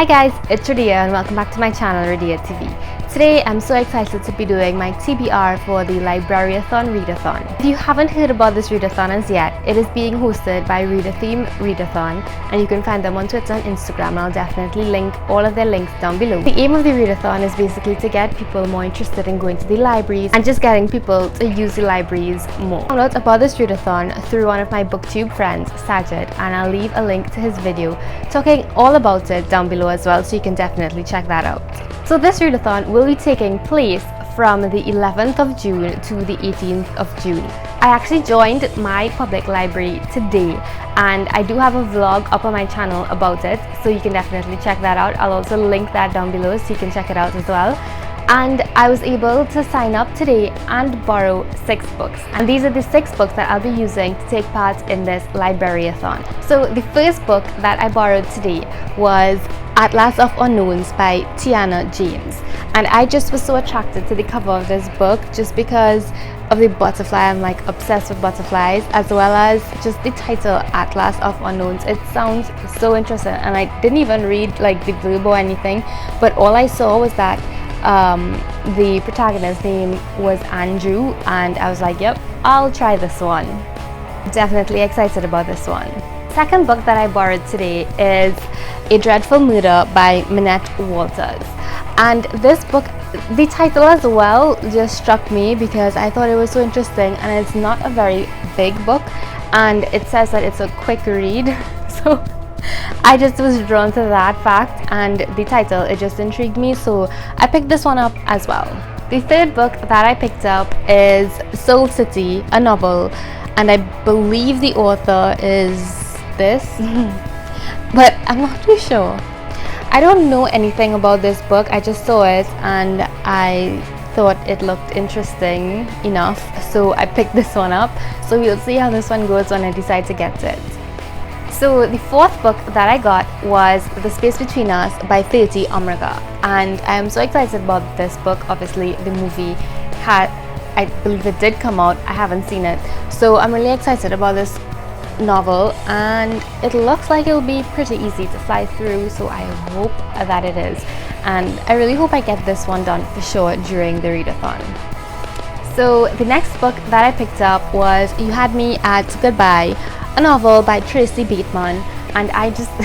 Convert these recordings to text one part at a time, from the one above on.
Hi guys, it's Radeyah and welcome back to my channel RadeyahTV. Today I'm so excited to be doing my TBR for the Library-a-thon Read-a-thon. If you haven't heard about this readathon as yet, it is being hosted by Read-a-thon and you can find them on Twitter and Instagram. I'll definitely link all of their links down below. The aim of the readathon is basically to get people more interested in going to the libraries and just getting people to use the libraries more. I found out about this readathon through one of my booktube friends, Sajid, and I'll leave a link to his video talking all about it down below as well, so you can definitely check that out. So this readathon will be taking place from the 11th of June to the 18th of June. I actually joined my public library today and I do have a vlog up on my channel about it, so you can definitely check that out. I'll also link that down below so you can check it out as well. And I was able to sign up today and borrow 6 books, and these are the 6 books that I'll be using to take part in this Library-a-thon. So the first book that I borrowed today was Atlas of Unknowns by Tiana James, and I just was so attracted to the cover of this book just because of the butterfly. I'm like obsessed with butterflies, as well as just the title Atlas of Unknowns. It sounds so interesting, and I didn't even read like the blurb or anything, but all I saw was that the protagonist's name was Andrew, and I was like, yep, I'll try this one. Definitely excited about this one. Second book that I borrowed today is A Dreadful Murder by Minette Walters, and this book, the title as well just struck me because I thought it was so interesting, and it's not a very big book, and it says that it's a quick read, so I just was drawn to that fact, and the title, it just intrigued me, so I picked this one up as well. The third book that I picked up is Soul City, a novel, and I believe the author is this, but I'm not too sure. I don't know anything about this book, I just saw it and I thought it looked interesting enough, so I picked this one up. So we'll see how this one goes when I decide to get it. So the fourth book that I got was The Space Between Us by Therti Omraga, and I am so excited about this book. Obviously the movie I believe it did come out, I haven't seen it, so I'm really excited about this novel, and it looks like it'll be pretty easy to fly through, so I hope that it is, and I really hope I get this one done for sure during the readathon. So the next book that I picked up was You Had Me at Goodbye, a novel by Tracy Bateman, and I just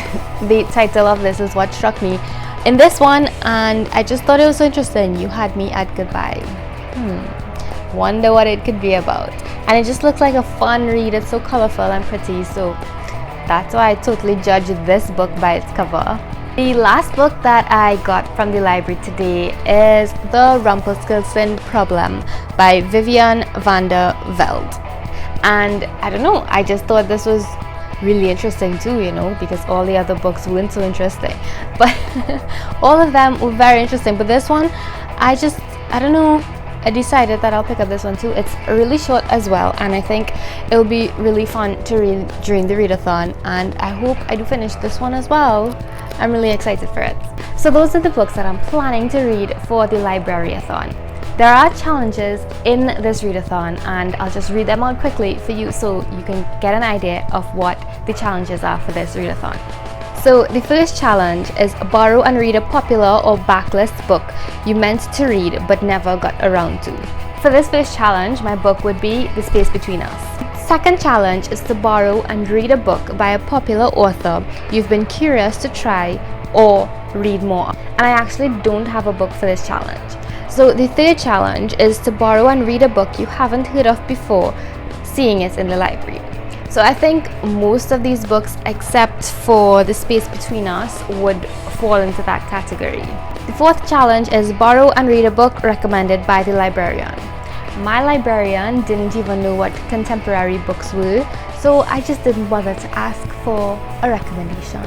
the title of this is what struck me in this one, and I just thought it was so interesting. You Had Me at Goodbye. Wonder what it could be about, and it just looks like a fun read. It's so colorful and pretty, so that's why I totally judge this book by its cover. The last book that I got from the library today is The Rumpelstiltskin Problem by Vivian van der Velde, and I don't know, I just thought this was really interesting too, you know, because all the other books weren't so interesting, but all of them were very interesting, but this one I don't know, I decided that I'll pick up this one too. It's really short as well, and I think it'll be really fun to read during the readathon, and I hope I do finish this one as well. I'm really excited for it. So those are the books that I'm planning to read for the Library-a-thon. There are challenges in this readathon, and I'll just read them out quickly for you so you can get an idea of what the challenges are for this readathon. So the first challenge is borrow and read a popular or backlist book you meant to read but never got around to. For this first challenge, my book would be The Space Between Us. Second challenge is to borrow and read a book by a popular author you've been curious to try or read more. And I actually don't have a book for this challenge. So the third challenge is to borrow and read a book you haven't heard of before, seeing it in the library. So I think most of these books, except for The Space Between Us, would fall into that category. The fourth challenge is borrow and read a book recommended by the librarian. My librarian didn't even know what contemporary books were, so I just didn't bother to ask for a recommendation.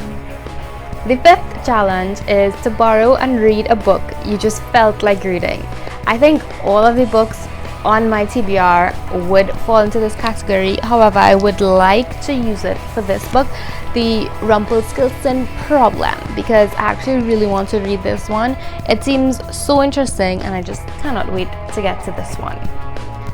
The fifth challenge is to borrow and read a book you just felt like reading. I think all of the books on my TBR would fall into this category. However, I would like to use it for this book, The Rumpelstiltskin Problem, because I actually really want to read this one. It seems so interesting and I just cannot wait to get to this one.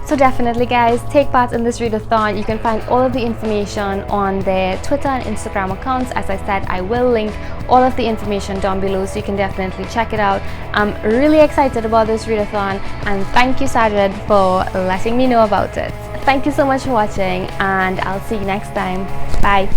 So definitely guys, take part in this read-a-thon. You can find all of the information on their Twitter and Instagram accounts. As I said, I will link all of the information down below, so you can definitely check it out. I'm really excited about this read-a-thon, and thank you Sajid for letting me know about it. Thank you so much for watching, and I'll see you next time. Bye.